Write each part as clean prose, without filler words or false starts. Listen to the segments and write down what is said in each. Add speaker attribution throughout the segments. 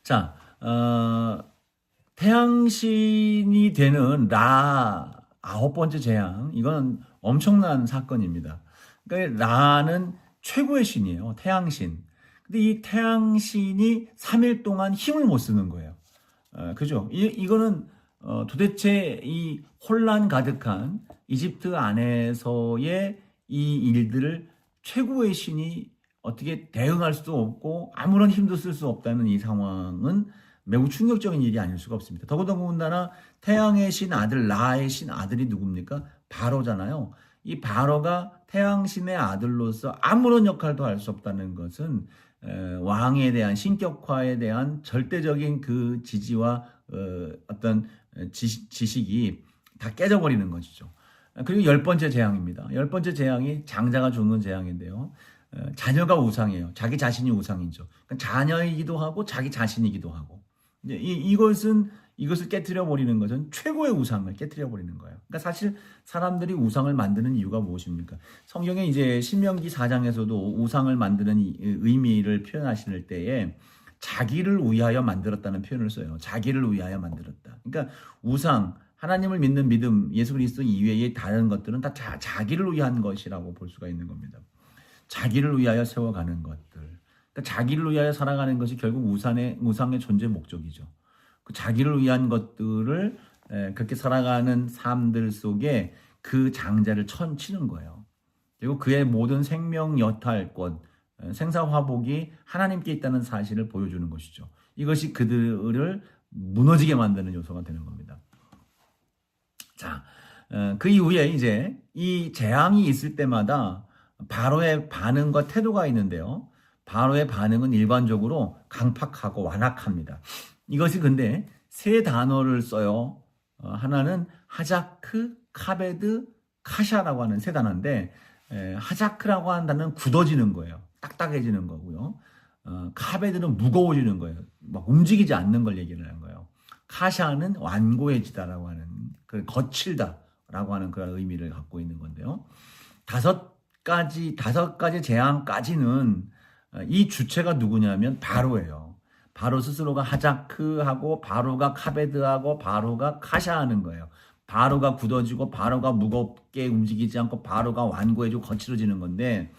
Speaker 1: 자, 태양신이 되는 라 아홉 번째 재앙, 이건 엄청난 사건입니다. 그러니까 라는 최고의 신이에요. 태양신. 근데 이 태양신이 3일 동안 힘을 못 쓰는 거예요. 그죠? 이거는 도대체 이 혼란 가득한 이집트 안에서의 이 일들을 최고의 신이 어떻게 대응할 수도 없고 아무런 힘도 쓸 수 없다는 이 상황은 매우 충격적인 일이 아닐 수가 없습니다. 더군다나 태양의 신 아들, 라의 신 아들이 누굽니까? 바로잖아요. 이 바로가 태양신의 아들로서 아무런 역할도 할 수 없다는 것은 왕에 대한 신격화에 대한 절대적인 그 지지와 어떤 지식이 다 깨져버리는 것이죠. 그리고 열 번째 재앙입니다. 열 번째 재앙이 장자가 죽는 재앙인데요. 자녀가 우상이에요. 자기 자신이 우상이죠. 그러니까 자녀이기도 하고 자기 자신이기도 하고. 이것을 깨뜨려 버리는 것은 최고의 우상을 깨뜨려 버리는 거예요. 그러니까 사실 사람들이 우상을 만드는 이유가 무엇입니까? 성경에 이제 신명기 4장에서도 우상을 만드는 의미를 표현하실 때에 자기를 위하여 만들었다는 표현을 써요. 자기를 위하여 만들었다. 그러니까 우상, 하나님을 믿는 믿음, 예수 그리스도 이외의 다른 것들은 다 자기를 위한 것이라고 볼 수가 있는 겁니다. 자기를 위하여 세워가는 것들. 그러니까 자기를 위하여 살아가는 것이 결국 우상의 존재 목적이죠. 그 자기를 위한 것들을 그렇게 살아가는 삶들 속에 그 장자를 치는 거예요. 그리고 그의 모든 생명 여탈권, 생사화복이 하나님께 있다는 사실을 보여주는 것이죠. 이것이 그들을 무너지게 만드는 요소가 되는 겁니다. 자, 그 이후에 이제 이 재앙이 있을 때마다 바로의 반응과 태도가 있는데요. 바로의 반응은 일반적으로 강팍하고 완악합니다. 이것이 근데 세 단어를 써요. 하나는 하자크, 카베드, 카샤라고 하는 세 단어인데 하자크라고 하는 단어는 굳어지는 거예요. 딱딱해지는 거고요. 카베드는 무거워지는 거예요. 막 움직이지 않는 걸 얘기를 하는 거예요. 카샤는 완고해지다라고 하는, 거칠다라고 하는 그런 의미를 갖고 있는 건데요. 다섯 가지 재앙까지는 이 주체가 누구냐면 바로예요. 바로 스스로가 하자크하고 바로가 카베드하고 바로가 카샤하는 거예요. 바로가 굳어지고 바로가 무겁게 움직이지 않고 바로가 완고해지고 거칠어지는 건데,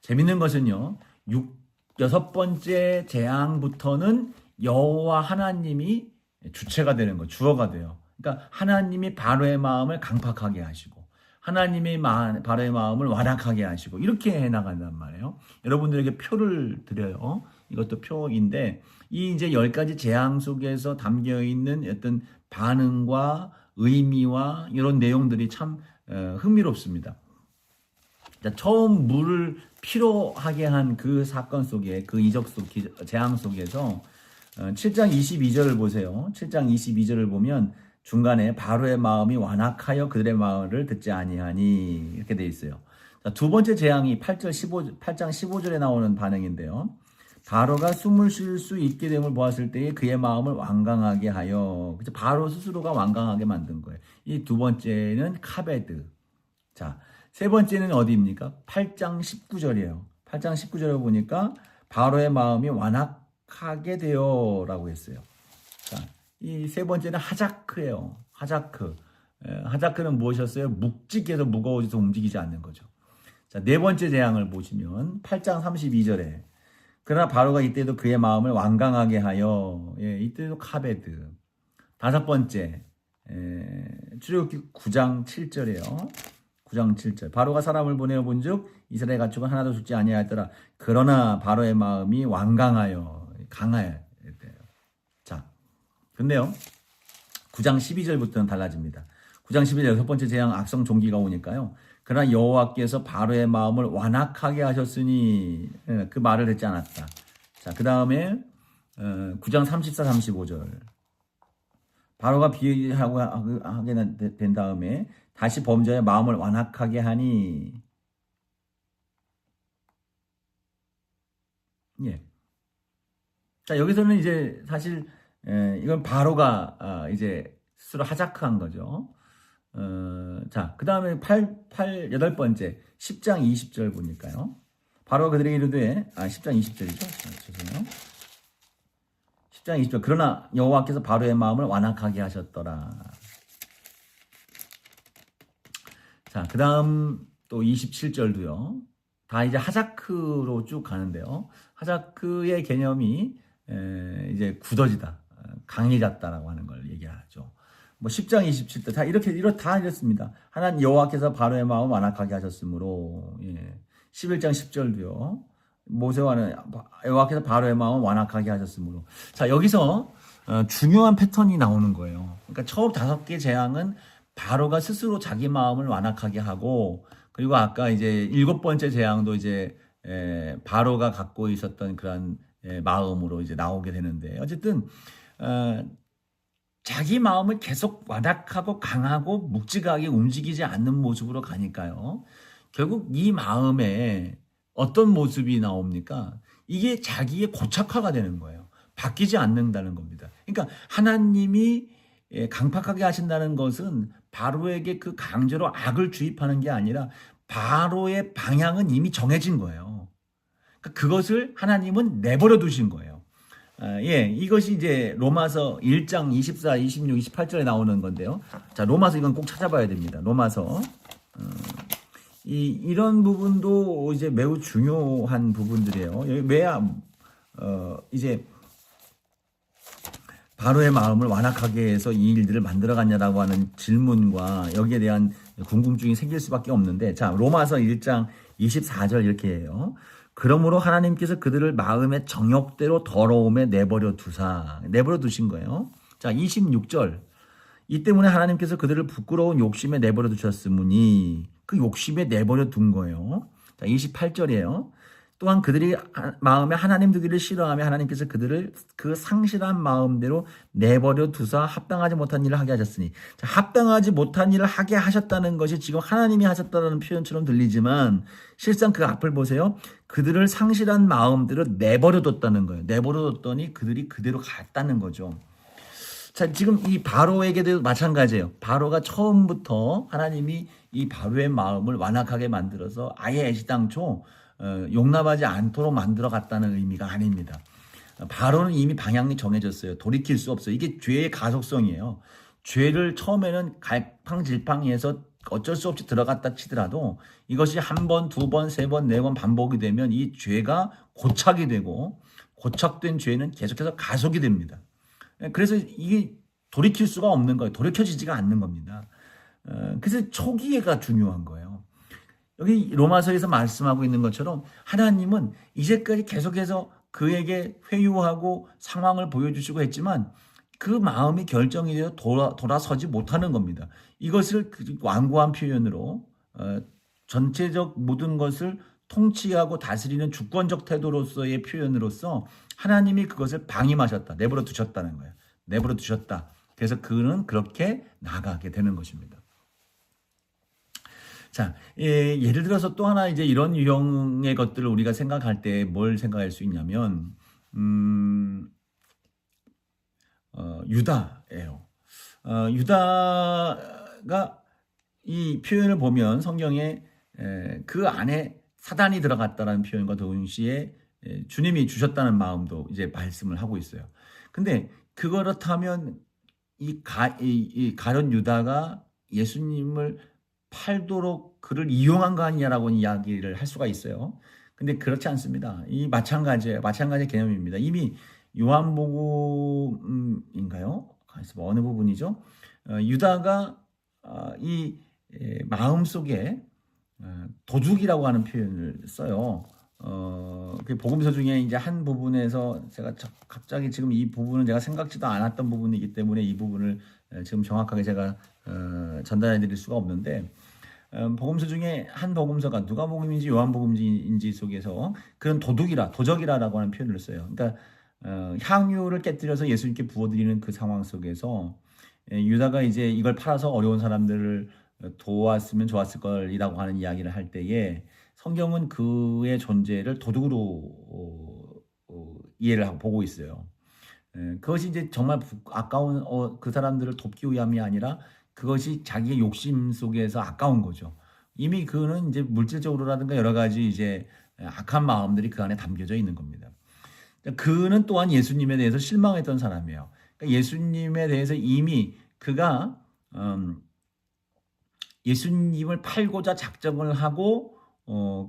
Speaker 1: 재밌는 것은요. 여섯 번째 재앙부터는 여호와 하나님이 주체가 되는 거예요. 주어가 돼요. 그러니까 하나님이 바로의 마음을 강팍하게 하시고 하나님이 바로의 마음을 완악하게 하시고 이렇게 해나간단 말이에요. 여러분들에게 표를 드려요. 이것도 표인데 이 이제 10가지 재앙 속에서 담겨 있는 어떤 반응과 의미와 이런 내용들이 참 흥미롭습니다. 자, 처음 물을 피로하게 한 그 사건 속에, 그 이적 속 재앙 속에서 7장 22절을 보세요. 7장 22절을 보면 중간에 바로의 마음이 완악하여 그들의 말을 듣지 아니하니 이렇게 돼 있어요. 자, 두 번째 재앙이 8장 15절에 나오는 반응인데요. 바로가 숨을 쉴 수 있게 됨을 보았을 때에 그의 마음을 완강하게 하여, 그래서 바로 스스로가 완강하게 만든 거예요. 이 두 번째는 카베드. 자, 세 번째는 어디입니까? 8장 19절이에요. 8장 19절에 보니까 바로의 마음이 완악하게 되어라고 했어요. 자, 이 세 번째는 하자크예요. 하자크. 하자크는 무엇이었어요? 묵직해서 무거워져서 움직이지 않는 거죠. 자, 네 번째 재앙을 보시면 8장 32절에 그러나 바로가 이때도 그의 마음을 완강하게 하여, 이때도 카베드. 다섯 번째, 출애굽기 9장 7절이에요. 9장 7절. 바로가 사람을 보내어 본즉 이스라엘 가축은 하나도 죽지 아니하였더라. 그러나 바로의 마음이 완강하여, 강하여. 자, 근데요, 9장 12절부터는 달라집니다. 9장 12절 여섯 번째 재앙 악성 종기가 오니까요. 그러나 여호와께서 바로의 마음을 완악하게 하셨으니 그 말을 듣지 않았다. 자, 그 다음에 9장 34, 35절. 바로가 비하고 하게 된 다음에 다시 범죄의 마음을 완악하게 하니, 예. 자, 여기서는 이제 사실 이건 바로가 이제 스스로 하자크한 거죠. 자, 그 다음에 여덟 번째 10장 20절 보니까요. 바로가 그들에게 이르되, 10장 20절이죠. 죄송해요. 10장 20절. 그러나 여호와께서 바로의 마음을 완악하게 하셨더라. 자, 그 다음 또 27절도요. 다 이제 하자크로 쭉 가는데요. 하자크의 개념이 이제 굳어지다, 강해졌다라고 하는 걸 얘기하죠. 뭐 10장 27절 다 다 이렇습니다. 하나님 여호와께서 바로의 마음 완악하게 하셨으므로. 11장 10절도요. 모세와는 여호와께서 바로의 마음 완악하게 하셨으므로. 자, 여기서 중요한 패턴이 나오는 거예요. 그러니까 처음 5개 재앙은 바로가 스스로 자기 마음을 완악하게 하고, 그리고 아까 이제 7번째 재앙도 이제 바로가 갖고 있었던 그런 마음으로 이제 나오게 되는데, 어쨌든 자기 마음을 계속 완악하고 강하고 묵직하게 움직이지 않는 모습으로 가니까요. 결국 이 마음에 어떤 모습이 나옵니까? 이게 자기의 고착화가 되는 거예요. 바뀌지 않는다는 겁니다. 그러니까 하나님이 강팍하게 하신다는 것은 바로에게 그 강제로 악을 주입하는 게 아니라 바로의 방향은 이미 정해진 거예요. 그러니까 그것을 하나님은 내버려 두신 거예요. 이것이 이제 로마서 1장 24, 26, 28절에 나오는 건데요. 자, 로마서 이건 꼭 찾아봐야 됩니다. 로마서. 이런 부분도 이제 매우 중요한 부분들이에요. 이제 바로의 마음을 완악하게 해서 이 일들을 만들어갔냐라고 하는 질문과 여기에 대한 궁금증이 생길 수밖에 없는데, 자, 로마서 1장 24절 이렇게 해요. 그러므로 하나님께서 그들을 마음의 정욕대로 더러움에 내버려 두신 거예요. 자, 26절. 이 때문에 하나님께서 그들을 부끄러운 욕심에 내버려 두셨으므니, 그 욕심에 내버려 둔 거예요. 자, 28절이에요. 또한 그들이 마음에 하나님 두기를 싫어하며 하나님께서 그들을 그 상실한 마음대로 내버려 두사 합당하지 못한 일을 하게 하셨으니. 자, 합당하지 못한 일을 하게 하셨다는 것이 지금 하나님이 하셨다는 표현처럼 들리지만 실상 그 앞을 보세요. 그들을 상실한 마음대로 내버려 뒀다는 거예요. 내버려 뒀더니 그들이 그대로 갔다는 거죠. 자, 지금 이 바로에게도 마찬가지예요. 바로가 처음부터 하나님이 이 바로의 마음을 완악하게 만들어서 아예 애시당초 용납하지 않도록 만들어 갔다는 의미가 아닙니다. 바로는 이미 방향이 정해졌어요. 돌이킬 수 없어요. 이게 죄의 가속성이에요. 죄를 처음에는 갈팡질팡해서 어쩔 수 없이 들어갔다 치더라도 이것이 한 번, 두 번, 세 번, 네 번 반복이 되면 이 죄가 고착이 되고, 고착된 죄는 계속해서 가속이 됩니다. 그래서 이게 돌이킬 수가 없는 거예요. 돌이켜지지가 않는 겁니다. 그래서 초기가 중요한 거예요. 여기 로마서에서 말씀하고 있는 것처럼 하나님은 이제까지 계속해서 그에게 회유하고 상황을 보여주시고 했지만 그 마음이 결정이 되어 돌아서지 못하는 겁니다. 이것을 완고한 표현으로 전체적 모든 것을 통치하고 다스리는 주권적 태도로서의 표현으로서 하나님이 그것을 방임하셨다. 내버려 두셨다는 거예요. 내버려 두셨다. 그래서 그는 그렇게 나가게 되는 것입니다. 자, 예를 들어서 또 하나 이제 이런 유형의 것들을 우리가 생각할 때 뭘 생각할 수 있냐면, 유다예요. 유다가 이 표현을 보면 성경에 그 안에 사단이 들어갔다라는 표현과 동시에 주님이 주셨다는 마음도 이제 말씀을 하고 있어요. 근데 그렇다면 이 가룟 유다가 예수님을 팔도록 그를 이용한 거 아니냐라고 이야기를 할 수가 있어요. 근데 그렇지 않습니다. 이 마찬가지예요. 마찬가지 개념입니다. 이미 요한복음인가요? 어느 부분이죠? 유다가 이 마음속에 도둑이라고 하는 표현을 써요. 그 복음서 중에 이제 한 부분에서 제가 갑자기 지금 이 부분은 제가 생각지도 않았던 부분이기 때문에 이 부분을 지금 정확하게 제가 전달해 드릴 수가 없는데, 복음서 중에 한 복음서가 누가복음인지 요한복음인지 속에서 그런 도적이라라고 하는 표현을 써요. 그러니까 향유를 깨뜨려서 예수님께 부어드리는 그 상황 속에서 유다가 이제 이걸 팔아서 어려운 사람들을 도왔으면 좋았을 걸이라고 하는 이야기를 할 때에 성경은 그의 존재를 도둑으로 이해를 하고 보고 있어요. 그것이 이제 정말 아까운 그 사람들을 돕기 위함이 아니라 그것이 자기의 욕심 속에서 아까운 거죠. 이미 그는 이제 물질적으로라든가 여러 가지 이제 악한 마음들이 그 안에 담겨져 있는 겁니다. 그는 또한 예수님에 대해서 실망했던 사람이에요. 그러니까 예수님에 대해서 이미 그가 예수님을 팔고자 작정을 하고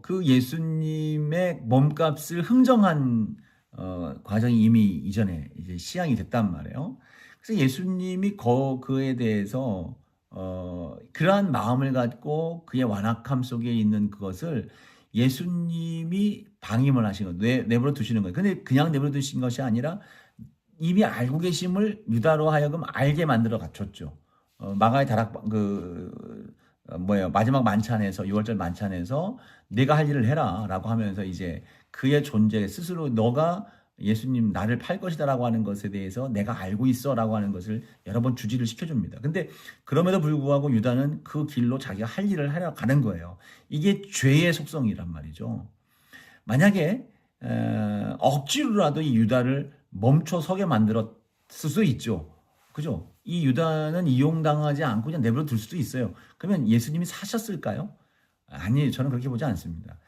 Speaker 1: 그 예수님의 몸값을 흥정한 과정이 이미 이전에 이제 시향이 됐단 말이에요. 그래서 예수님이 그에 대해서 그러한 마음을 갖고 그의 완악함 속에 있는 그것을 예수님이 방임을 하신 거예요. 내버려 두시는 거예요. 근데 그냥 내버려 두신 것이 아니라 이미 알고 계심을 유다로 하여금 알게 만들어 갖췄죠. 마가의 다락 마지막 만찬에서 6월절 만찬에서 내가 할 일을 해라라고 하면서 이제 그의 존재 스스로 너가 예수님 나를 팔 것이다라고 하는 것에 대해서 내가 알고 있어라고 하는 것을 여러 번 주지를 시켜줍니다. 근데 그럼에도 불구하고 유다는 그 길로 자기가 할 일을 하려 가는 거예요. 이게 죄의 속성이란 말이죠. 만약에 억지로라도 이 유다를 멈춰 서게 만들었을 수 있죠. 그죠? 이 유다는 이용당하지 않고 그냥 내버려 둘 수도 있어요. 그러면 예수님이 사셨을까요? 아니, 저는 그렇게 보지 않습니다.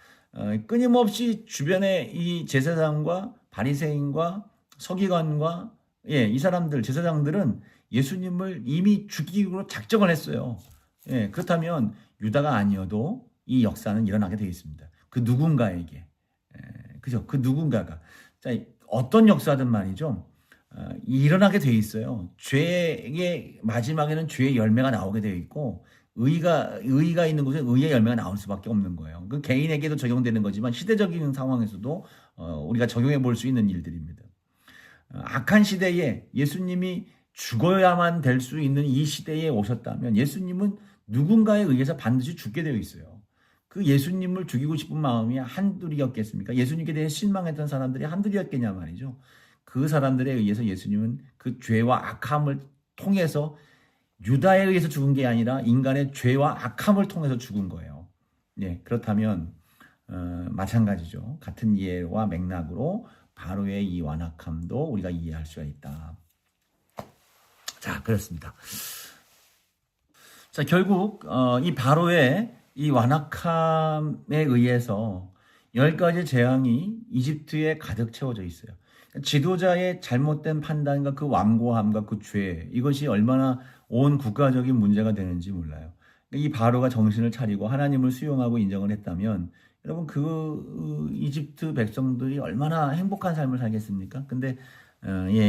Speaker 1: 끊임없이 주변에 이 제사장과 바리새인과 서기관과 이 사람들 제사장들은 예수님을 이미 죽이기로 작정을 했어요. 그렇다면 유다가 아니어도 이 역사는 일어나게 되어 있습니다. 그 누군가에게, 그죠? 그 누군가가 자, 어떤 역사든 말이죠. 일어나게 되어 있어요. 죄의 마지막에는 죄의 열매가 나오게 되어 있고 의가 있는 곳에 의의 열매가 나올 수밖에 없는 거예요. 그 개인에게도 적용되는 거지만 시대적인 상황에서도 우리가 적용해 볼 수 있는 일들입니다. 악한 시대에 예수님이 죽어야만 될 수 있는 이 시대에 오셨다면 예수님은 누군가에 의해서 반드시 죽게 되어 있어요. 그 예수님을 죽이고 싶은 마음이 한둘이었겠습니까? 예수님께 대해 실망했던 사람들이 한둘이었겠냐 말이죠. 그 사람들에 의해서 예수님은 그 죄와 악함을 통해서 유다에 의해서 죽은 게 아니라 인간의 죄와 악함을 통해서 죽은 거예요. 그렇다면 마찬가지죠. 같은 이해와 맥락으로 바로의 이 완악함도 우리가 이해할 수가 있다. 자, 그렇습니다. 자, 결국 이 바로의 이 완악함에 의해서 10가지 재앙이 이집트에 가득 채워져 있어요. 지도자의 잘못된 판단과 그 완고함과 그 죄, 이것이 얼마나 온 국가적인 문제가 되는지 몰라요. 이 바로가 정신을 차리고 하나님을 수용하고 인정을 했다면 여러분 그 이집트 백성들이 얼마나 행복한 삶을 살겠습니까? 근데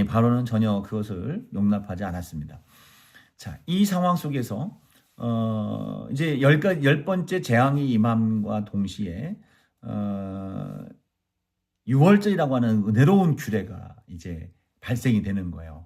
Speaker 1: 바로는 전혀 그것을 용납하지 않았습니다. 자, 이 상황 속에서 이제 10번째 재앙이 임함과 동시에 6월절이라고 하는 은혜로운 규례가 이제 발생이 되는 거예요.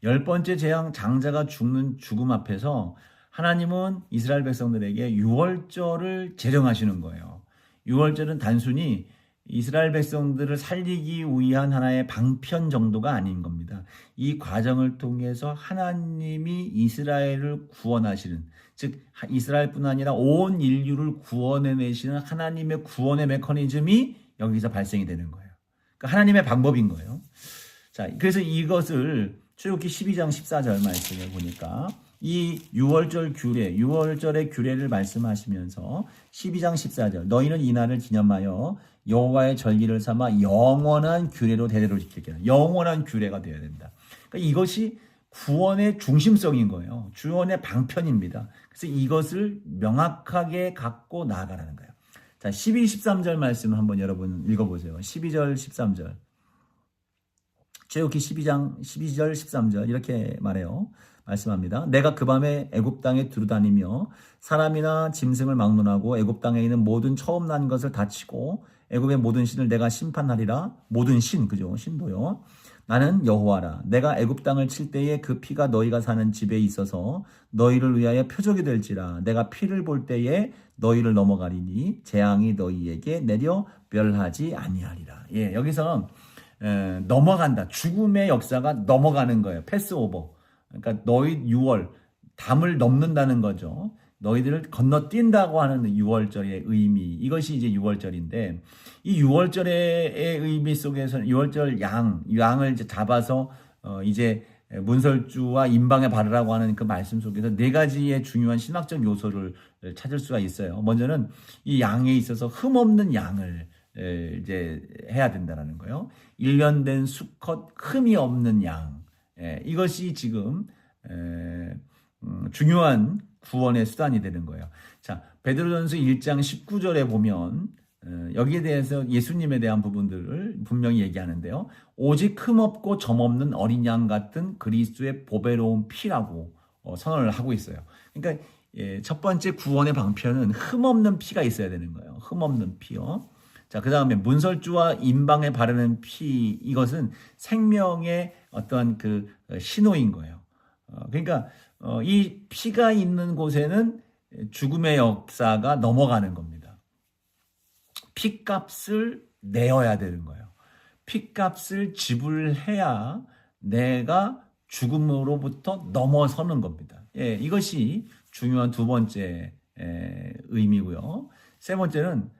Speaker 1: 10번째 재앙 장자가 죽는 죽음 앞에서 하나님은 이스라엘 백성들에게 6월절을 제정하시는 거예요. 6월절은 단순히 이스라엘 백성들을 살리기 위한 하나의 방편 정도가 아닌 겁니다. 이 과정을 통해서 하나님이 이스라엘을 구원하시는, 즉 이스라엘뿐 아니라 온 인류를 구원해내시는 하나님의 구원의 메커니즘이 여기서 발생이 되는 거예요. 그러니까 하나님의 방법인 거예요. 자, 그래서 이것을 출애굽기 12장 14절 말씀을 보니까 이 6월절 규례, 6월절의 규례를 말씀하시면서 12장 14절 너희는 이날을 기념하여 여호와의 절기를 삼아 영원한 규례로 대대로 지키게. 영원한 규례가 되어야 된다. 그러니까 이것이 구원의 중심성인 거예요. 구원의 방편입니다. 그래서 이것을 명확하게 갖고 나아가라는 거예요. 자, 12, 13절 말씀을 한번 여러분 읽어보세요. 12절, 13절. 출애굽기 12장 12절, 13절 이렇게 말씀합니다. 내가 그 밤에 애굽 땅에 두루다니며 사람이나 짐승을 막론하고 애굽 땅에 있는 모든 처음 난 것을 다치고 애굽의 모든 신을 내가 심판하리라. 모든 신, 그죠? 신도요. 나는 여호와라. 내가 애굽 땅을 칠 때에 그 피가 너희가 사는 집에 있어서 너희를 위하여 표적이 될지라. 내가 피를 볼 때에 너희를 넘어가리니 재앙이 너희에게 내려 멸하지 아니하리라. 여기서 넘어간다. 죽음의 역사가 넘어가는 거예요. 패스오버. 그러니까 너희 6월 담을 넘는다는 거죠. 너희들을 건너뛴다고 하는 6월절의 의미. 이것이 이제 6월절인데 이 6월절의 의미 속에서 6월절 양을 이제 잡아서 이제 문설주와 임방에 바르라고 하는 그 말씀 속에서 4가지의 중요한 신학적 요소를 찾을 수가 있어요. 먼저는 이 양에 있어서 흠없는 양을 이제 해야 된다라는 거예요. 1년 된 수컷 흠이 없는 양. 이것이 지금 중요한 구원의 수단이 되는 거예요. 자, 베드로전서 1장 19절에 보면 여기에 대해서 예수님에 대한 부분들을 분명히 얘기하는데요. 오직 흠없고 점없는 어린 양 같은 그리스도의 보배로운 피라고 선언을 하고 있어요. 그러니까 첫 번째 구원의 방편은 흠없는 피가 있어야 되는 거예요. 흠없는 피요. 자, 그 다음에 문설주와 임방에 바르는 피, 이것은 생명의 어떤 그 신호인 거예요. 그러니까 이 피가 있는 곳에는 죽음의 역사가 넘어가는 겁니다. 피값을 내어야 되는 거예요. 피값을 지불해야 내가 죽음으로부터 넘어서는 겁니다. 이것이 중요한 두 번째 의미고요. 세 번째는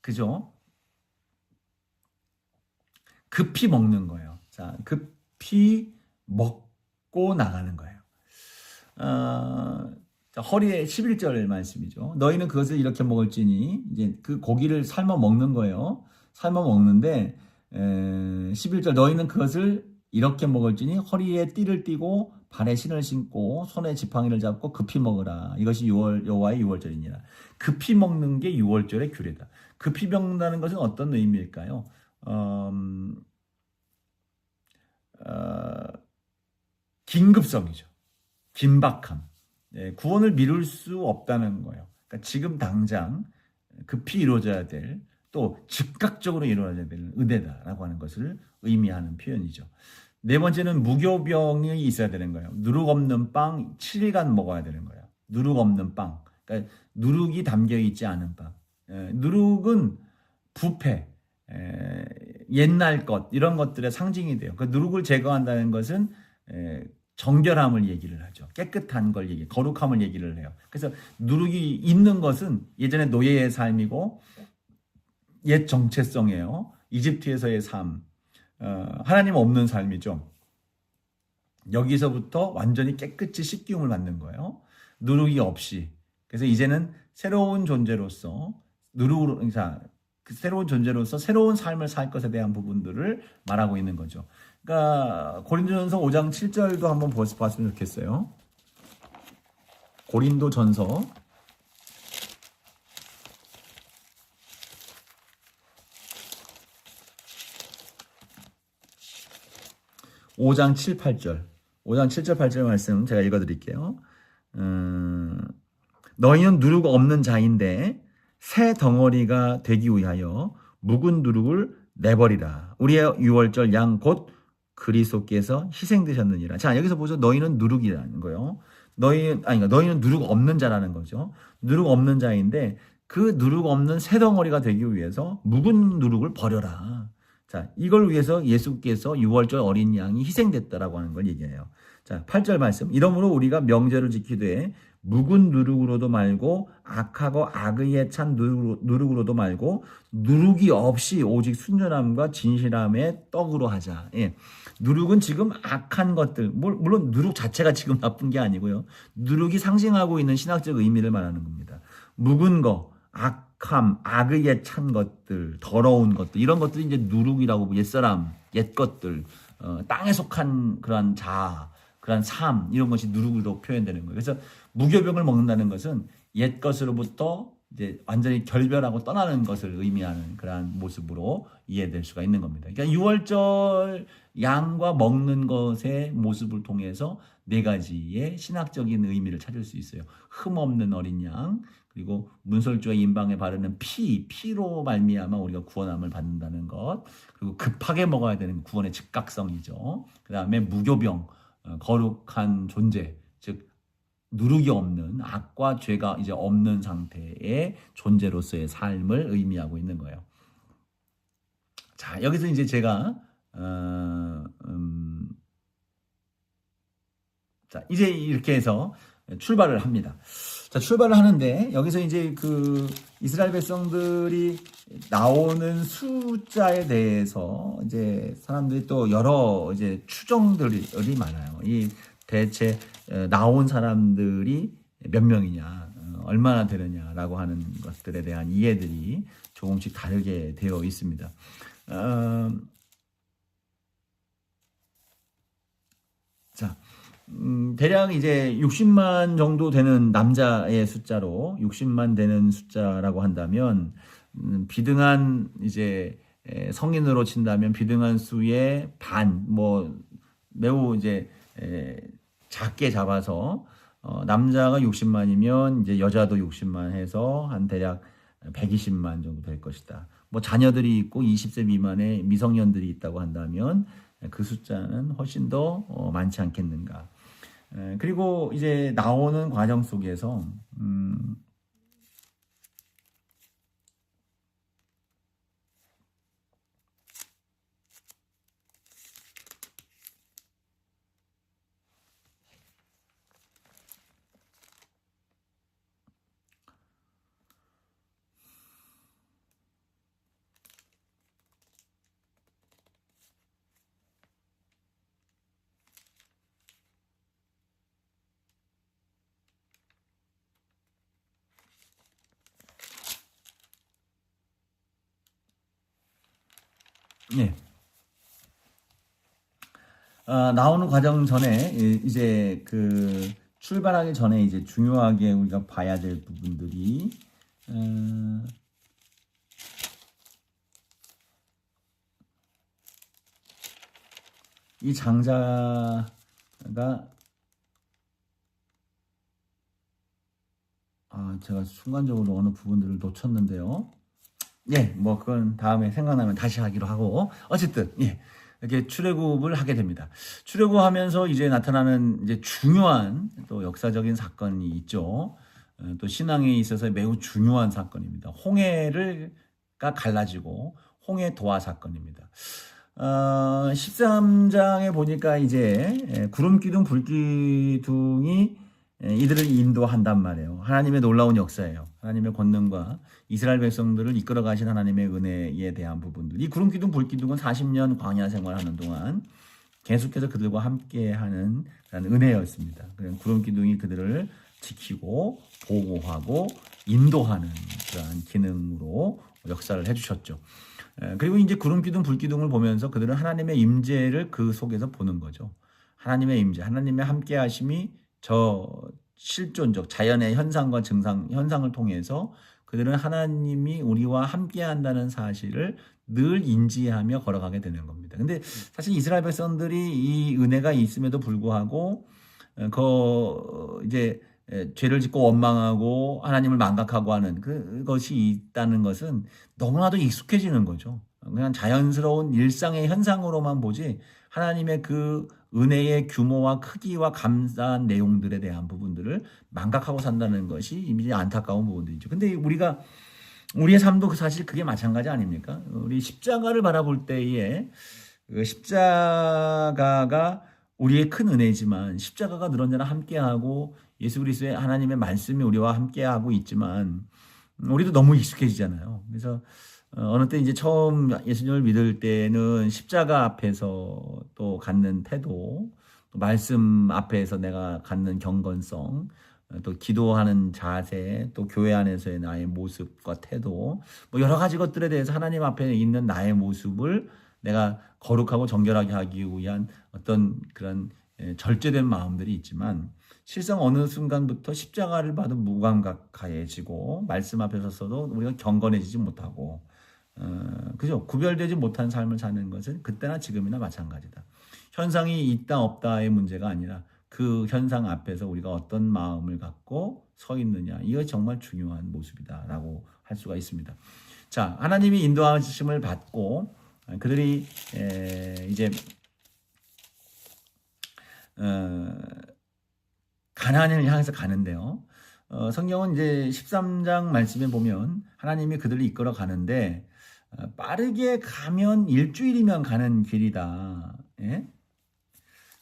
Speaker 1: 그죠? 급히 먹는 거예요. 자, 급히 먹고 나가는 거예요. 허리에 11절 말씀이죠. 너희는 그것을 이렇게 먹을지니, 이제 그 고기를 삶아 먹는 거예요. 삶아 먹는데 11절 너희는 그것을 이렇게 먹을지니 허리에 띠를 띠고 발에 신을 신고 손에 지팡이를 잡고 급히 먹으라. 이것이 여호와의 유월절이니라. 급히 먹는 게 유월절의 규례다. 급히 먹는다는 것은 어떤 의미일까요? 긴급성이죠. 긴박함. 구원을 미룰 수 없다는 거예요. 그러니까 지금 당장 급히 이루어져야 될, 또 즉각적으로 이루어져야 될 은혜다라고 하는 것을 의미하는 표현이죠. 네 번째는 무교병이 있어야 되는 거예요. 누룩 없는 빵 7일간 먹어야 되는 거예요. 누룩 없는 빵. 그러니까 누룩이 담겨 있지 않은 빵. 누룩은 부패, 옛날 것, 이런 것들의 상징이 돼요. 그 누룩을 제거한다는 것은 정결함을 얘기를 하죠. 깨끗한 걸 거룩함을 얘기를 해요. 그래서 누룩이 있는 것은 예전에 노예의 삶이고 옛 정체성이에요. 이집트에서의 삶, 하나님 없는 삶이죠. 여기서부터 완전히 깨끗이 씻기움을 받는 거예요. 누룩이 없이. 그래서 이제는 새로운 존재로서 새로운 존재로서 새로운 삶을 살 것에 대한 부분들을 말하고 있는 거죠. 그러니까 고린도전서 5장 7절도 한번 봤으면 좋겠어요. 고린도전서 5장 7, 8절. 5장 7절 8절 말씀 제가 읽어드릴게요. 너희는 누룩 없는 자인데 새 덩어리가 되기 위하여 묵은 누룩을 내버리라. 우리의 유월절 양 곧 그리스도께서 희생되셨느니라. 자, 여기서 보죠. 너희는 누룩이라는 거예요. 너희는 누룩 없는 자라는 거죠. 누룩 없는 자인데 그 누룩 없는 새 덩어리가 되기 위해서 묵은 누룩을 버려라. 자, 이걸 위해서 예수께서 유월절 어린 양이 희생됐다라고 하는 걸 얘기해요. 자, 8절 말씀. 이러므로 우리가 명제를 지키되 묵은 누룩으로도 말고 악하고 악의에 찬 누룩으로도 말고 누룩이 없이 오직 순전함과 진실함의 떡으로 하자. 누룩은 지금 악한 것들, 물론 누룩 자체가 지금 나쁜 게 아니고요. 누룩이 상징하고 있는 신학적 의미를 말하는 겁니다. 묵은 거, 악함, 악의에 찬 것들, 더러운 것들, 이런 것들이 이제 누룩이라고, 옛사람, 옛것들, 땅에 속한 그런 자아, 그런 삶, 이런 것이 누룩으로 표현되는 거예요. 그래서 무교병을 먹는다는 것은 옛 것으로부터 이제 완전히 결별하고 떠나는 것을 의미하는 그러한 모습으로 이해될 수가 있는 겁니다. 그러니까 유월절 양과 먹는 것의 모습을 통해서 네 가지의 신학적인 의미를 찾을 수 있어요. 흠 없는 어린 양, 그리고 문설주와 임방에 바르는 피로 말미암아 우리가 구원함을 받는다는 것, 그리고 급하게 먹어야 되는 구원의 즉각성이죠. 그 다음에 무교병, 거룩한 존재, 즉 누룩이 없는, 악과 죄가 이제 없는 상태의 존재로서의 삶을 의미하고 있는 거예요. 자, 여기서 이제 제가 자, 이제 이렇게 해서 출발을 합니다. 자, 출발을 하는데 여기서 이제 그 이스라엘 백성들이 나오는 숫자에 대해서 이제 사람들이 또 여러 이제 추정들이 많아요. 이 대체 나온 사람들이 몇 명이냐, 얼마나 되느냐라고 하는 것들에 대한 이해들이 조금씩 다르게 되어 있습니다. 자, 대략 이제 60만 정도 되는 남자의 숫자로 60만 되는 숫자라고 한다면 비등한 이제 성인으로 친다면 비등한 수의 반, 뭐 매우 이제 작게 잡아서 남자가 60만이면 이제 여자도 60만 해서 한 대략 120만 정도 될 것이다. 뭐 자녀들이 있고 20세 미만의 미성년들이 있다고 한다면 그 숫자는 훨씬 더 많지 않겠는가. 그리고 이제 나오는 과정 속에서 네. 나오는 과정 전에 이제 그 출발하기 전에 이제 중요하게 우리가 봐야 될 부분들이 이 장자가 제가 순간적으로 어느 부분들을 놓쳤는데요. 예, 뭐 그건 다음에 생각나면 다시 하기로 하고 어쨌든 예. 이렇게 출애굽을 하게 됩니다. 출애굽하면서 이제 나타나는 이제 중요한 또 역사적인 사건이 있죠. 또 신앙에 있어서 매우 중요한 사건입니다. 홍해가 갈라지고 홍해 도화 사건입니다. 13장에 보니까 이제 구름 기둥 불 기둥이 이들을 인도한단 말이에요. 하나님의 놀라운 역사예요. 하나님의 권능과 이스라엘 백성들을 이끌어 가신 하나님의 은혜에 대한 부분들. 이 구름 기둥 불 기둥은 40년 광야 생활하는 동안 계속해서 그들과 함께하는 그런 은혜였습니다. 구름 기둥이 그들을 지키고 보호하고 인도하는 그런 기능으로 역사를 해주셨죠. 그리고 이제 구름 기둥 불 기둥을 보면서 그들은 하나님의 임재를 그 속에서 보는 거죠. 하나님의 임재, 하나님의 함께하심이 저 실존적 자연의 현상과 증상, 현상을 통해서 그들은 하나님이 우리와 함께 한다는 사실을 늘 인지하며 걸어가게 되는 겁니다. 근데 사실 이스라엘 백성들이 이 은혜가 있음에도 불구하고 이제 죄를 짓고 원망하고 하나님을 망각하고 하는 그것이 있다는 것은 너무나도 익숙해지는 거죠. 그냥 자연스러운 일상의 현상으로만 보지 하나님의 그 은혜의 규모와 크기와 감사한 내용들에 대한 부분들을 망각하고 산다는 것이 이미 안타까운 부분들이죠. 근데 우리의 삶도 사실 그게 마찬가지 아닙니까? 우리 십자가를 바라볼 때에 그 십자가가 우리의 큰 은혜지만 십자가가 늘 언제나 함께하고 예수 그리스도의 하나님의 말씀이 우리와 함께하고 있지만 우리도 너무 익숙해지잖아요. 그래서 어느 때 이제 처음 예수님을 믿을 때는 십자가 앞에서 또 갖는 태도, 또 말씀 앞에서 내가 갖는 경건성, 또 기도하는 자세, 또 교회 안에서의 나의 모습과 태도, 뭐 여러 가지 것들에 대해서 하나님 앞에 있는 나의 모습을 내가 거룩하고 정결하게 하기 위한 어떤 그런 절제된 마음들이 있지만 실상 어느 순간부터 십자가를 봐도 무감각해지고 말씀 앞에 서서도 우리가 경건해지지 못하고 그죠? 구별되지 못한 삶을 사는 것은 그때나 지금이나 마찬가지다. 현상이 있다 없다의 문제가 아니라 그 현상 앞에서 우리가 어떤 마음을 갖고 서 있느냐, 이거 정말 중요한 모습이다라고 할 수가 있습니다. 자, 하나님이 인도하심을 받고 그들이 이제 가나안을 향해서 가는데요. 성경은 이제 13장 말씀에 보면 하나님이 그들을 이끌어 가는데 빠르게 가면 일주일이면 가는 길이다. 예?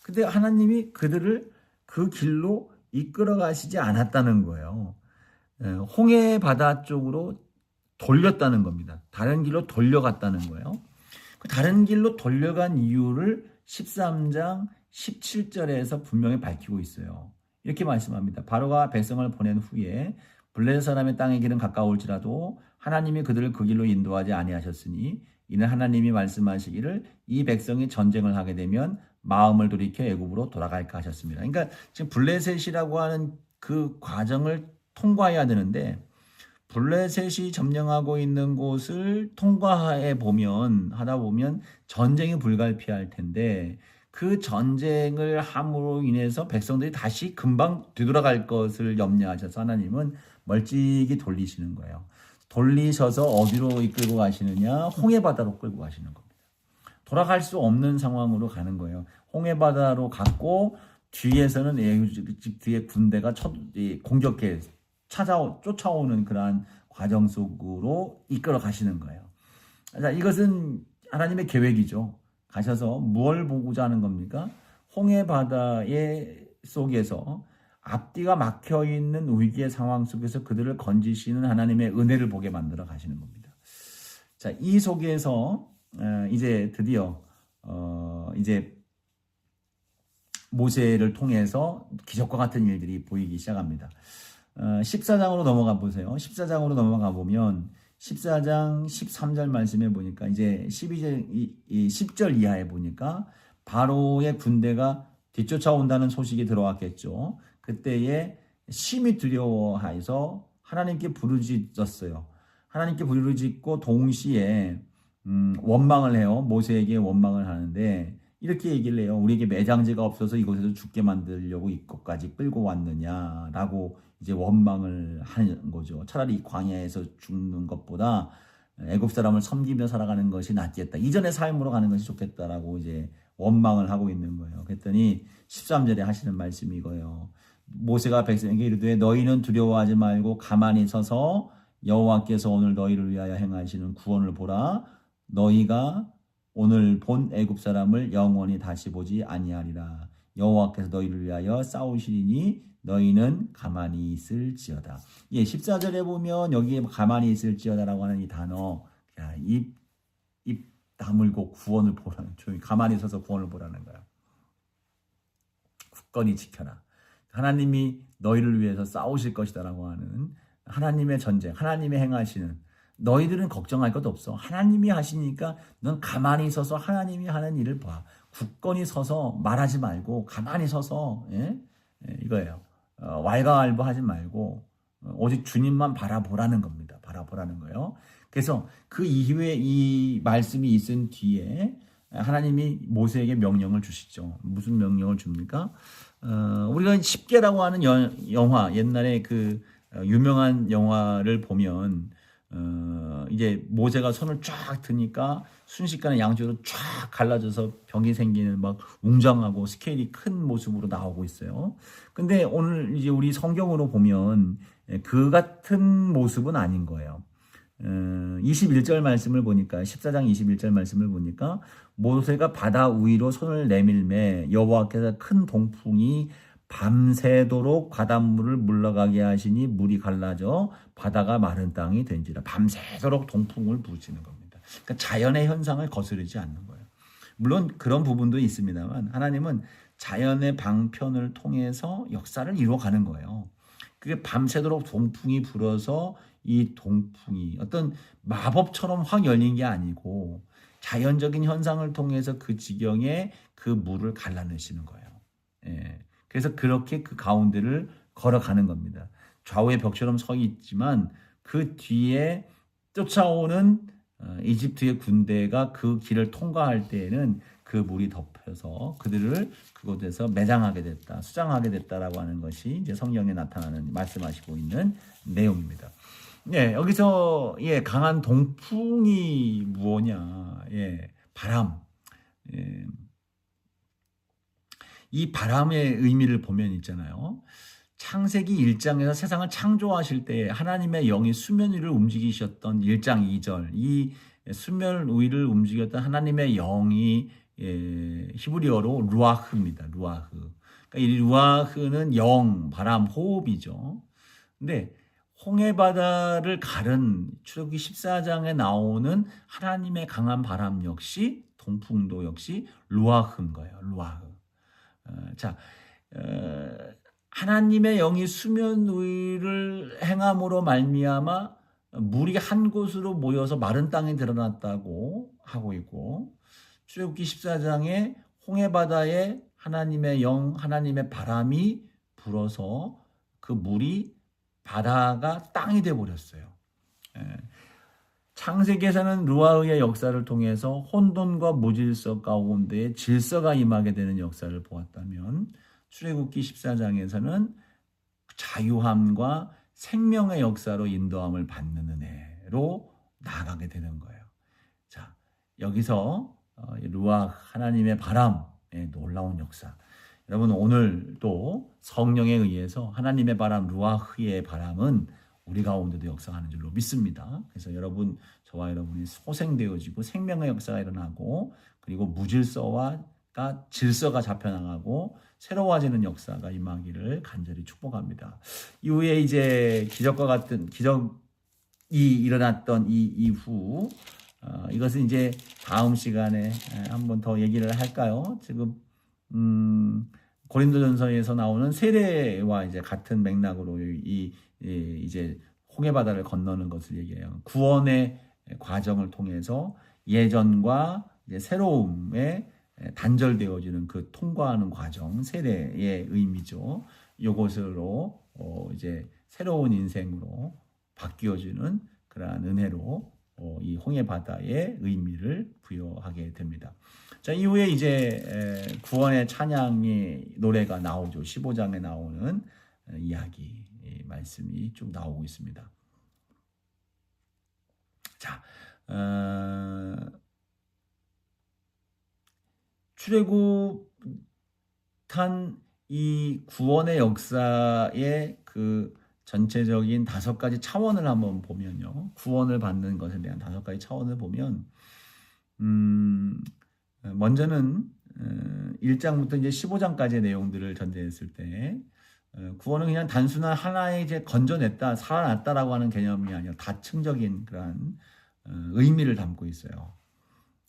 Speaker 1: 근데 하나님이 그들을 그 길로 이끌어 가시지 않았다는 거예요. 홍해 바다 쪽으로 돌렸다는 겁니다. 다른 길로 돌려갔다는 거예요. 그 다른 길로 돌려간 이유를 13장 17절에서 분명히 밝히고 있어요. 이렇게 말씀합니다. 바로가 백성을 보낸 후에 블레셋 사람의 땅의 길은 가까울지라도 하나님이 그들을 그 길로 인도하지 아니하셨으니 이는 하나님이 말씀하시기를 이 백성이 전쟁을 하게 되면 마음을 돌이켜 애굽으로 돌아갈까 하셨습니다. 그러니까 지금 블레셋이라고 하는 그 과정을 통과해야 되는데 블레셋이 점령하고 있는 곳을 통과해 보면 하다 보면 전쟁이 불가피할 텐데 그 전쟁을 함으로 인해서 백성들이 다시 금방 되돌아갈 것을 염려하셔서 하나님은 멀찍이 돌리시는 거예요. 돌리셔서 어디로 이끌고 가시느냐? 홍해바다로 끌고 가시는 겁니다. 돌아갈 수 없는 상황으로 가는 거예요. 홍해바다로 갔고 뒤에서는 애굽 뒤에 군대가 공격해 쫓아오는 그러한 과정 속으로 이끌어 가시는 거예요. 자, 이것은 하나님의 계획이죠. 가셔서 뭘 보고자 하는 겁니까? 홍해바다의 속에서 앞뒤가 막혀 있는 위기의 상황 속에서 그들을 건지시는 하나님의 은혜를 보게 만들어 가시는 겁니다. 자, 이 속에서 이제 드디어 이제 모세를 통해서 기적과 같은 일들이 보이기 시작합니다. 14장으로 넘어가 보세요. 14장으로 넘어가 보면 14장 13절 말씀에 보니까 이제 10절 이하에 보니까 바로의 군대가 뒤쫓아온다는 소식이 들어왔겠죠. 그때에 심히 두려워해서 하나님께 부르짖었어요. 하나님께 부르짖고 동시에 원망을 해요. 모세에게 원망을 하는데 이렇게 얘기를 해요. 우리에게 매장지가 없어서 이곳에서 죽게 만들려고 이곳까지 끌고 왔느냐라고 이제 원망을 하는 거죠. 차라리 이 광야에서 죽는 것보다 애굽 사람을 섬기며 살아가는 것이 낫겠다. 이전의 삶으로 가는 것이 좋겠다라고 이제 원망을 하고 있는 거예요. 그랬더니 13절에 하시는 말씀이 이거예요. 모세가 백성에게 이르되 너희는 두려워하지 말고 가만히 서서 여호와께서 오늘 너희를 위하여 행하시는 구원을 보라. 너희가 오늘 본 애굽 사람을 영원히 다시 보지 아니하리라. 여호와께서 너희를 위하여 싸우시리니 너희는 가만히 있을지어다. 예, 14절에 보면 여기에 가만히 있을지어다라고 하는 이 단어, 입 다물고 구원을 보라는, 조용히 가만히 서서 구원을 보라는 거야. 굳건히 지켜라. 하나님이 너희를 위해서 싸우실 것이다라고 하는 하나님의 전쟁, 하나님의 행하시는, 너희들은 걱정할 것 없어. 하나님이 하시니까 넌 가만히 서서 하나님이 하는 일을 봐. 굳건히 서서 말하지 말고 가만히 서서 이거예요. 왈가왈부하지 말고 오직 주님만 바라보라는 겁니다. 바라보라는 거예요. 그래서 그 이후에 이 말씀이 있은 뒤에 하나님이 모세에게 명령을 주시죠. 무슨 명령을 줍니까? 우리가 10개라고 하는 영화, 옛날에 그 유명한 영화를 보면 이제 모세가 손을 쫙 드니까 순식간에 양쪽으로 쫙 갈라져서 병이 생기는 막 웅장하고 스케일이 큰 모습으로 나오고 있어요. 근데 오늘 이제 우리 성경으로 보면 그 같은 모습은 아닌 거예요. 21절 말씀을 보니까 14장 21절 말씀을 보니까 모세가 바다 위로 손을 내밀매 여호와께서 큰 동풍이 밤새도록 바닷물을 물러가게 하시니 물이 갈라져 바다가 마른 땅이 된지라. 밤새도록 동풍을 부으시는 겁니다. 그러니까 자연의 현상을 거스르지 않는 거예요. 물론 그런 부분도 있습니다만 하나님은 자연의 방편을 통해서 역사를 이루어가는 거예요. 그게 밤새도록 동풍이 불어서 이 동풍이 어떤 마법처럼 확 열린 게 아니고 자연적인 현상을 통해서 그 지경에 그 물을 갈라내시는 거예요. 예. 그래서 그렇게 그 가운데를 걸어가는 겁니다. 좌우에 벽처럼 서 있지만 그 뒤에 쫓아오는 이집트의 군대가 그 길을 통과할 때에는 그 물이 덮여서 그들을 그곳에서 매장하게 됐다, 수장하게 됐다라고 하는 것이 이제 성경에 나타나는 말씀하시고 있는 내용입니다. 예, 여기서 강한 동풍이 무엇냐? 바람. 이 바람의 의미를 보면 있잖아요. 창세기 1장에서 세상을 창조하실 때 하나님의 영이 수면 위를 움직이셨던 1장 2절, 이 수면 위를 움직였던 하나님의 영이 히브리어로 루아흐입니다. 루아흐. 그러니까 이 루아흐는 영, 바람, 호흡이죠. 근데 홍해바다를 가른 출애굽기 14장에 나오는 하나님의 강한 바람 역시, 동풍도 역시 루아흐인 거예요. 루아흐. 자, 하나님의 영이 수면 위를 행함으로 말미암아 물이 한 곳으로 모여서 마른 땅에 드러났다고 하고 있고, 출애굽기 14장에 홍해 바다에 하나님의 영, 하나님의 바람이 불어서 그 물이 바다가 땅이 돼 버렸어요. 예. 창세기에서는 루아의 역사를 통해서 혼돈과 무질서 가운데 질서가 임하게 되는 역사를 보았다면, 출애굽기 14장에서는 자유함과 생명의 역사로 인도함을 받는 은혜로 나아가게 되는 거예요. 자, 여기서 루아 하나님의 바람의 놀라운 역사. 여러분, 오늘 또 성령에 의해서 하나님의 바람, 루아흐의 바람은 우리 가운데도 역사하는 줄로 믿습니다. 그래서 여러분, 저와 여러분이 소생되어지고 생명의 역사가 일어나고, 그리고 무질서와 질서가 잡혀나가고 새로워지는 역사가 임하기를 간절히 축복합니다. 이후에 이제 기적과 같은 기적이 일어났던 이 이후 이것은 이제 다음 시간에 한번 더 얘기를 할까요? 지금 고린도전서에서 나오는 세례와 이제 같은 맥락으로 이제 홍해 바다를 건너는 것을 얘기해요. 구원의 과정을 통해서 예전과 이제 새로움에 단절되어지는 그 통과하는 과정, 세례의 의미죠. 이것으로 이제 새로운 인생으로 바뀌어지는 그러한 은혜로 이 홍해 바다의 의미를 부여하게 됩니다. 자, 이후에 이제 구원의 찬양의 노래가 나오죠. 15장에 나오는 이야기 말씀이 쭉 나오고 있습니다. 자, 출애굽한 이 구원의 역사의 그 전체적인 5가지 차원을 한번 보면요. 구원을 받는 것에 대한 5가지 차원을 보면, 먼저는 1장부터 이제 15장까지의 내용들을 전제했을 때, 구원은 그냥 단순한 하나의 이제 건져냈다, 살아났다라고 하는 개념이 아니라 다층적인 그러한 의미를 담고 있어요.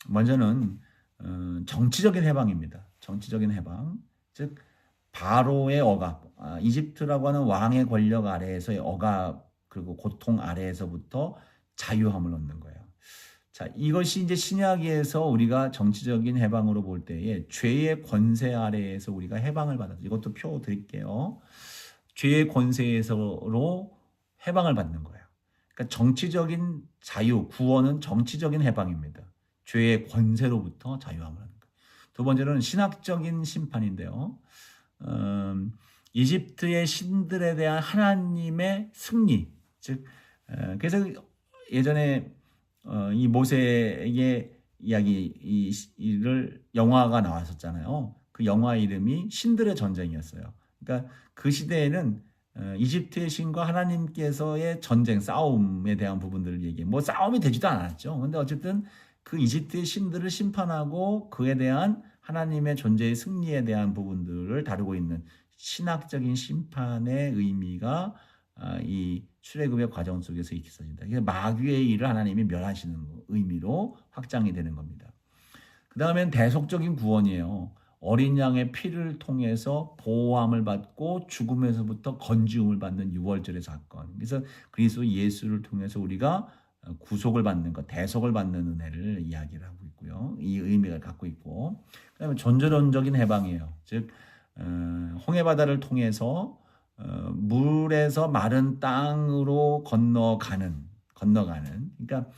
Speaker 1: 먼저는 정치적인 해방입니다. 정치적인 해방, 즉 바로의 억압, 이집트라고 하는 왕의 권력 아래에서의 억압 그리고 고통 아래에서부터 자유함을 얻는 거예요. 자, 이것이 이제 신약에서 우리가 정치적인 해방으로 볼 때에 죄의 권세 아래에서 우리가 해방을 받았죠. 이것도 표 드릴게요. 죄의 권세에서로 해방을 받는 거예요. 그러니까 정치적인 자유, 구원은 정치적인 해방입니다. 죄의 권세로부터 자유함을 하는 거예요. 두 번째는 신학적인 심판인데요. 이집트의 신들에 대한 하나님의 승리, 즉 그래서 예전에 이 모세의 이야기를 영화가 나왔었잖아요. 그 영화 이름이 신들의 전쟁이었어요. 그러니까 그 시대에는 이집트의 신과 하나님께서의 전쟁, 싸움에 대한 부분들을 얘기해요. 뭐 싸움이 되지도 않았죠. 근데 어쨌든 그 이집트의 신들을 심판하고 그에 대한 하나님의 존재의 승리에 대한 부분들을 다루고 있는 신학적인 심판의 의미가 이 출애굽의 과정 속에서 있어진다. 마귀의 일을 하나님이 멸하시는 의미로 확장이 되는 겁니다. 그 다음엔 대속적인 구원이에요. 어린 양의 피를 통해서 보호함을 받고 죽음에서부터 건지움을 받는 유월절의 사건. 그래서 그리스도 예수를 통해서 우리가 구속을 받는 것, 대속을 받는 은혜를 이야기를 하고 있고요. 이 의미를 갖고 있고, 그다음에 전제론적인 해방이에요. 즉 홍해 바다를 통해서 물에서 마른 땅으로 건너가는. 그러니까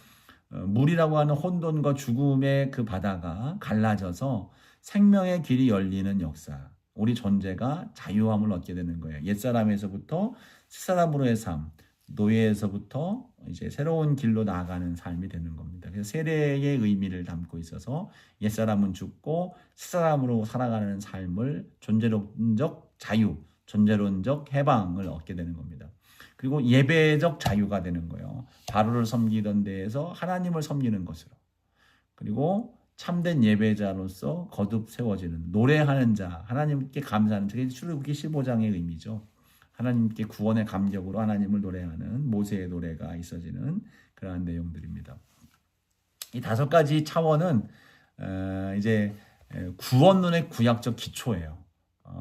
Speaker 1: 물이라고 하는 혼돈과 죽음의 그 바다가 갈라져서 생명의 길이 열리는 역사. 우리 존재가 자유함을 얻게 되는 거예요. 옛사람에서부터 새사람으로의 삶, 노예에서부터 이제 새로운 길로 나아가는 삶이 되는 겁니다. 그래서 세례의 의미를 담고 있어서 옛사람은 죽고 새사람으로 살아가는 삶을 존재론적 자유, 존재론적 해방을 얻게 되는 겁니다. 그리고 예배적 자유가 되는 거예요. 바로를 섬기던 데에서 하나님을 섬기는 것으로. 그리고 참된 예배자로서 거듭 세워지는, 노래하는 자, 하나님께 감사하는 자. 출애굽기 15장의 의미죠. 하나님께 구원의 감격으로 하나님을 노래하는 모세의 노래가 있어지는 그러한 내용들입니다. 이 5가지 차원은 이제 구원론의 구약적 기초예요.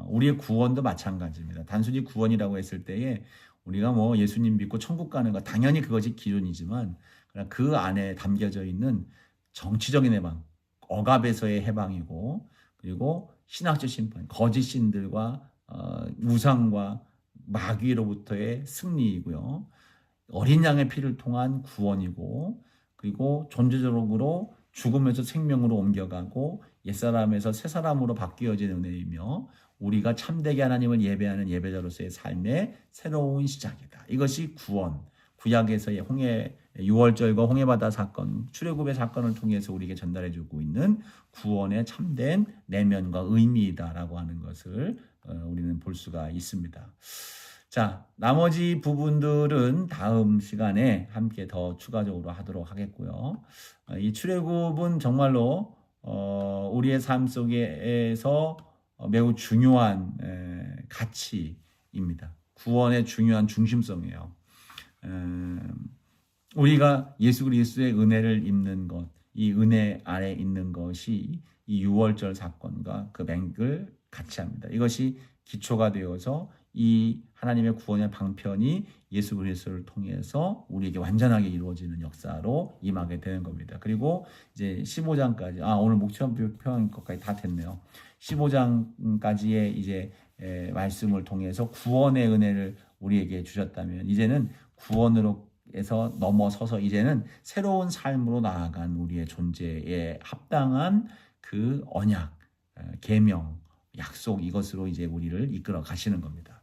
Speaker 1: 우리의 구원도 마찬가지입니다. 단순히 구원이라고 했을 때에 우리가 뭐 예수님 믿고 천국 가는 거 당연히 그것이 기준이지만 그러나 그 안에 담겨져 있는 정치적인 해방, 억압에서의 해방이고 그리고 신학적 심판, 거짓 신들과 우상과 마귀로부터의 승리이고요. 어린 양의 피를 통한 구원이고 그리고 존재적으로 죽음에서 생명으로 옮겨가고 옛사람에서 새사람으로 바뀌어지는 은혜이며 우리가 참되게 하나님을 예배하는 예배자로서의 삶의 새로운 시작이다. 이것이 구원, 구약에서의 홍해 유월절과 홍해바다 사건, 출애굽의 사건을 통해서 우리에게 전달해주고 있는 구원의 참된 내면과 의미이다라고 하는 것을 우리는 볼 수가 있습니다. 자, 나머지 부분들은 다음 시간에 함께 더 추가적으로 하도록 하겠고요. 이 출애굽은 정말로 우리의 삶 속에서 매우 중요한 가치입니다. 구원의 중요한 중심성이에요. 우리가 예수 그리스도의 은혜를 입는 것, 이 은혜 아래 있는 것이 이 유월절 사건과 그 맥을 같이 합니다. 이것이 기초가 되어서 이 하나님의 구원의 방편이 예수 그리스도를 통해서 우리에게 완전하게 이루어지는 역사로 임하게 되는 겁니다. 그리고 이제 15장까지 오늘 목표 표현 것까지 다 됐네요. 15장까지의 이제 말씀을 통해서 구원의 은혜를 우리에게 주셨다면 이제는 구원으로 에서 넘어서서 이제는 새로운 삶으로 나아간 우리의 존재에 합당한 그 언약, 계명, 약속 이것으로 이제 우리를 이끌어 가시는 겁니다.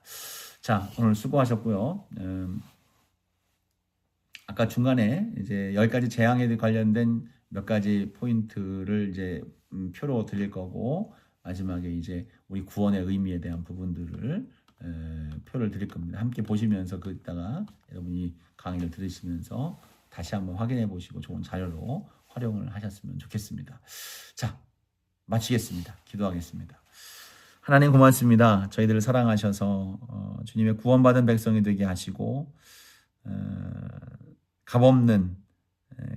Speaker 1: 자, 오늘 수고하셨고요. 아까 중간에 이제 10가지 재앙에 관련된 몇 가지 포인트를 이제 표로 드릴 거고 마지막에 이제 우리 구원의 의미에 대한 부분들을 표를 드릴 겁니다. 함께 보시면서 그따가 여러분이 강의를 들으시면서 다시 한번 확인해 보시고 좋은 자료로 활용을 하셨으면 좋겠습니다. 자, 마치겠습니다. 기도하겠습니다. 하나님 고맙습니다. 저희들을 사랑하셔서 주님의 구원받은 백성이 되게 하시고 값없는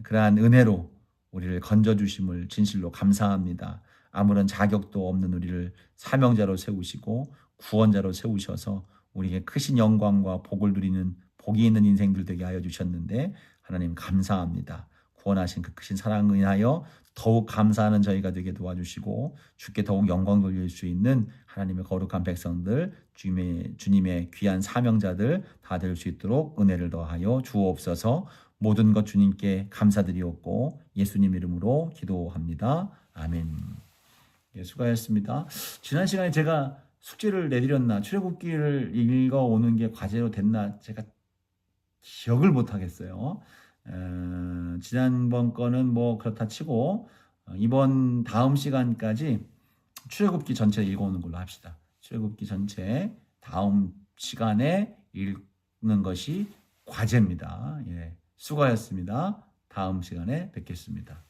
Speaker 1: 그러한 은혜로 우리를 건져주심을 진실로 감사합니다. 아무런 자격도 없는 우리를 사명자로 세우시고 구원자로 세우셔서 우리에게 크신 영광과 복을 누리는 복이 있는 인생들 되게 하여 주셨는데 하나님 감사합니다. 구원하신 그 크신 사랑을 인하여 더욱 감사하는 저희가 되게 도와주시고 주께 더욱 영광 돌릴 수 있는 하나님의 거룩한 백성들 주님의 귀한 사명자들 다 될 수 있도록 은혜를 더하여 주옵소서. 모든 것 주님께 감사드리옵고 예수님 이름으로 기도합니다. 아멘. 예, 수고하셨습니다. 지난 시간에 제가 숙제를 내드렸나 출애굽기를 읽어오는 게 과제로 됐나 제가 기억을 못하겠어요. 지난번 거는 뭐 그렇다 치고 이번 다음 시간까지 출애굽기 전체 읽어오는 걸로 합시다. 출애굽기 전체 다음 시간에 읽는 것이 과제입니다. 예, 수고하셨습니다. 다음 시간에 뵙겠습니다.